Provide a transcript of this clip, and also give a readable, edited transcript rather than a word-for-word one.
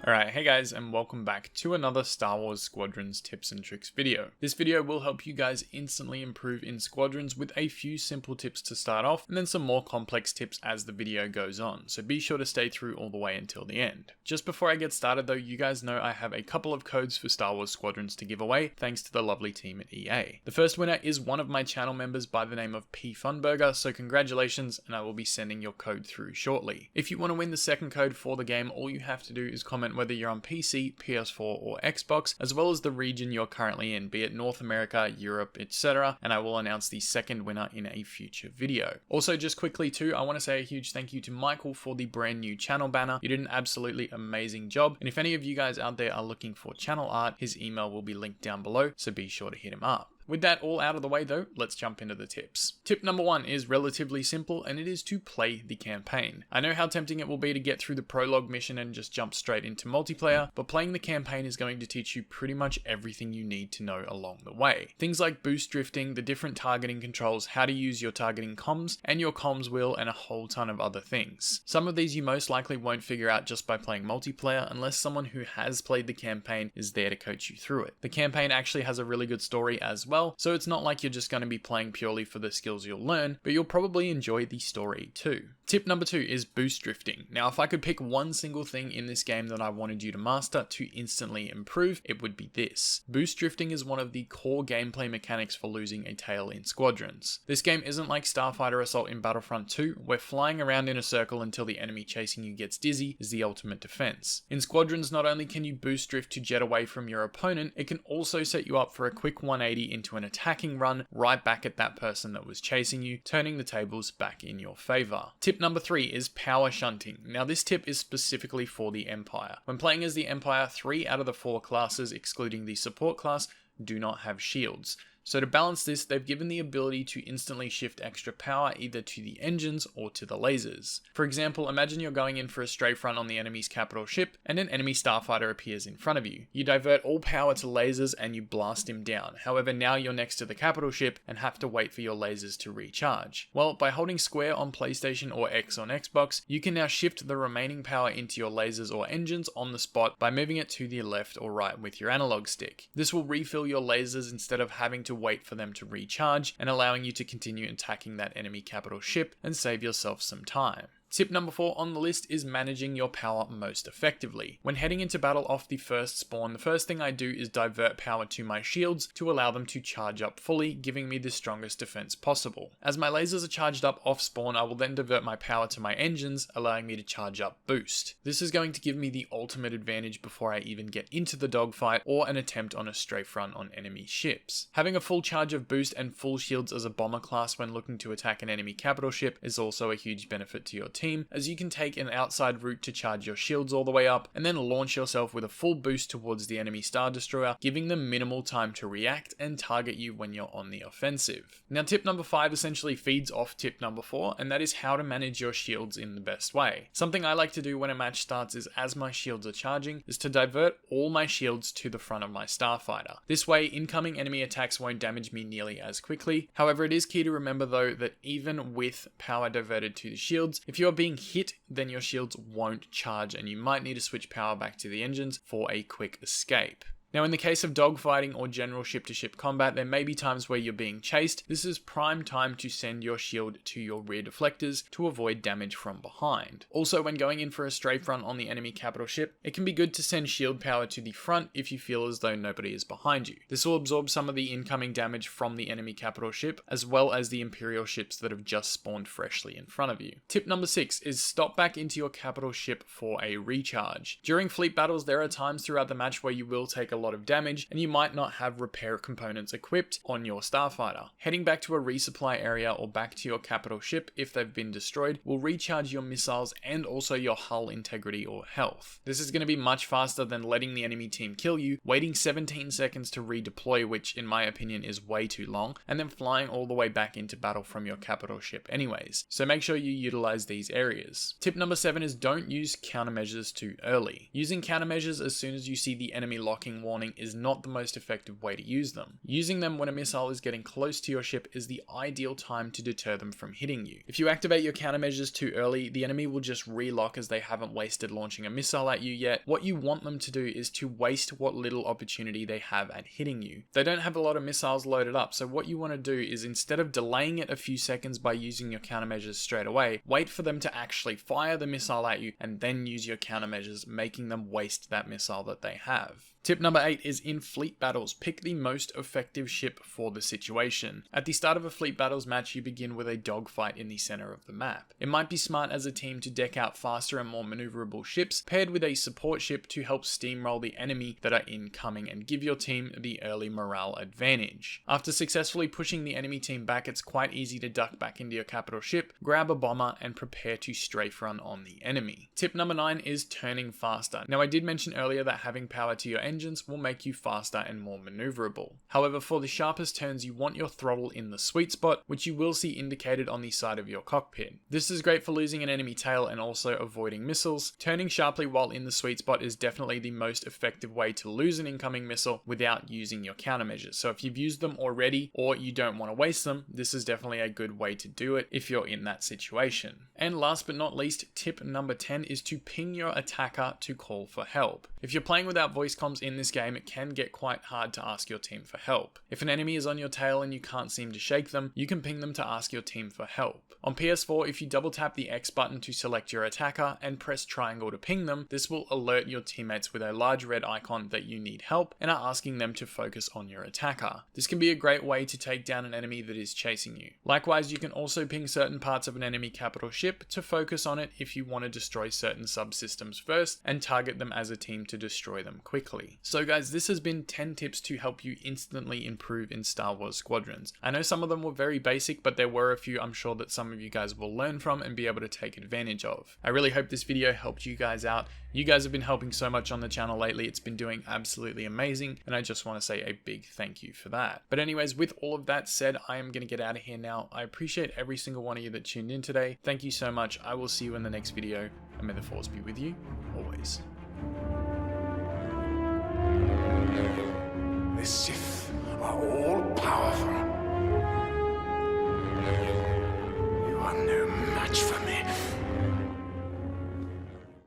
Alright, hey guys, and welcome back to another Star Wars Squadrons tips and tricks video. This video will help you guys instantly improve in Squadrons with a few simple tips to start off, and then some more complex tips as the video goes on, so be sure to stay through all the way until the end. Just before I get started though, you guys know I have a couple of codes for Star Wars Squadrons to give away, thanks to the lovely team at EA. The first winner is one of my channel members by the name of P Funburger, so congratulations, and I will be sending your code through shortly. If you want to win the second code for the game, all you have to do is comment whether you're on PC, PS4 or Xbox, as well as the region you're currently in, be it North America, Europe, etc, and I will announce the second winner in a future video. Also, just quickly too, I want to say a huge thank you to Michael for the brand new channel banner. You did an absolutely amazing job, and if any of you guys out there are looking for channel art, his email will be linked down below, so be sure to hit him up. With that all out of the way though, let's jump into the tips. Tip number one is relatively simple, and it is to play the campaign. I know how tempting it will be to get through the prologue mission and just jump straight into multiplayer, but playing the campaign is going to teach you pretty much everything you need to know along the way. Things like boost drifting, the different targeting controls, how to use your targeting comms, and your comms wheel, and a whole ton of other things. Some of these you most likely won't figure out just by playing multiplayer unless someone who has played the campaign is there to coach you through it. The campaign actually has a really good story as well, so it's not like you're just going to be playing purely for the skills you'll learn, but you'll probably enjoy the story too. Tip number two is boost drifting. Now, if I could pick one single thing in this game that I wanted you to master to instantly improve, it would be this. Boost drifting is one of the core gameplay mechanics for losing a tail in Squadrons. This game isn't like Starfighter Assault in Battlefront 2, where flying around in a circle until the enemy chasing you gets dizzy is the ultimate defense. In Squadrons, not only can you boost drift to jet away from your opponent, it can also set you up for a quick 180 into an attacking run right back at that person that was chasing you, turning the tables back in your favor. Tip number three is power shunting. Now, this tip is specifically for the Empire. When playing as the Empire, 3 out of the 4 classes, excluding the support class, do not have shields. So to balance this, they've given the ability to instantly shift extra power either to the engines or to the lasers. For example, imagine you're going in for a strafe run on the enemy's capital ship and an enemy starfighter appears in front of you. You divert all power to lasers and you blast him down. However, now you're next to the capital ship and have to wait for your lasers to recharge. Well, by holding square on PlayStation or X on Xbox, you can now shift the remaining power into your lasers or engines on the spot by moving it to the left or right with your analog stick. This will refill your lasers instead of having to wait for them to recharge, and allowing you to continue attacking that enemy capital ship and save yourself some time. Tip number 4 on the list is managing your power most effectively. When heading into battle off the first spawn, the first thing I do is divert power to my shields to allow them to charge up fully, giving me the strongest defense possible. As my lasers are charged up off spawn, I will then divert my power to my engines, allowing me to charge up boost. This is going to give me the ultimate advantage before I even get into the dogfight or an attempt on a strafe run on enemy ships. Having a full charge of boost and full shields as a bomber class when looking to attack an enemy capital ship is also a huge benefit to your team, as you can take an outside route to charge your shields all the way up and then launch yourself with a full boost towards the enemy Star Destroyer, giving them minimal time to react and target you when you're on the offensive. Now, tip number 5 essentially feeds off tip number 4, and that is how to manage your shields in the best way. Something I like to do when a match starts is, as my shields are charging, is to divert all my shields to the front of my Starfighter. This way, incoming enemy attacks won't damage me nearly as quickly. However, it is key to remember though that even with power diverted to the shields, if you are being hit, then your shields won't charge and you might need to switch power back to the engines for a quick escape. Now, in the case of dogfighting or general ship-to-ship combat, there may be times where you're being chased. This is prime time to send your shield to your rear deflectors to avoid damage from behind. Also, when going in for a strafe run on the enemy capital ship, it can be good to send shield power to the front if you feel as though nobody is behind you. This will absorb some of the incoming damage from the enemy capital ship, as well as the Imperial ships that have just spawned freshly in front of you. Tip number 6 is stop back into your capital ship for a recharge. During fleet battles, there are times throughout the match where you will take a lot of damage and you might not have repair components equipped on your starfighter. Heading back to a resupply area or back to your capital ship if they've been destroyed will recharge your missiles and also your hull integrity or health. This is going to be much faster than letting the enemy team kill you, waiting 17 seconds to redeploy, which in my opinion is way too long, and then flying all the way back into battle from your capital ship anyways. So make sure you utilize these areas. Tip number 7 is don't use countermeasures too early. Using countermeasures as soon as you see the enemy locking warning warning is not the most effective way to use them. Using them when a missile is getting close to your ship is the ideal time to deter them from hitting you. If you activate your countermeasures too early, the enemy will just relock as they haven't wasted launching a missile at you yet. What you want them to do is to waste what little opportunity they have at hitting you. They don't have a lot of missiles loaded up, so what you want to do is, instead of delaying it a few seconds by using your countermeasures straight away, wait for them to actually fire the missile at you and then use your countermeasures, making them waste that missile that they have. Tip number 8 is in fleet battles, pick the most effective ship for the situation. At the start of a fleet battles match, you begin with a dogfight in the center of the map. It might be smart as a team to deck out faster and more maneuverable ships, paired with a support ship to help steamroll the enemy that are incoming and give your team the early morale advantage. After successfully pushing the enemy team back, it's quite easy to duck back into your capital ship, grab a bomber, and prepare to strafe run on the enemy. Tip number 9 is turning faster. Now, I did mention earlier that having power to your engines will make you faster and more maneuverable. However, for the sharpest turns, you want your throttle in the sweet spot, which you will see indicated on the side of your cockpit. This is great for losing an enemy tail and also avoiding missiles. Turning sharply while in the sweet spot is definitely the most effective way to lose an incoming missile without using your countermeasures. So if you've used them already or you don't want to waste them, this is definitely a good way to do it if you're in that situation. And last but not least, tip number 10 is to ping your attacker to call for help. If you're playing without voice comms in this game, it can get quite hard to ask your team for help. If an enemy is on your tail and you can't seem to shake them, you can ping them to ask your team for help. On PS4, if you double tap the X button to select your attacker and press triangle to ping them, this will alert your teammates with a large red icon that you need help and are asking them to focus on your attacker. This can be a great way to take down an enemy that is chasing you. Likewise, you can also ping certain parts of an enemy capital ship to focus on it if you want to destroy certain subsystems first and target them as a team to destroy them quickly. So guys, this has been 10 tips to help you instantly improve in Star Wars Squadrons. I know some of them were very basic, but there were a few I'm sure that some of you guys will learn from and be able to take advantage of. I really hope this video helped you guys out. You guys have been helping so much on the channel lately. It's been doing absolutely amazing, and I just want to say a big thank you for that. But anyways, with all of that said, I am going to get out of here now. I appreciate every single one of you that tuned in today. Thank you so much. I will see you in the next video, and may the Force be with you always. The Sith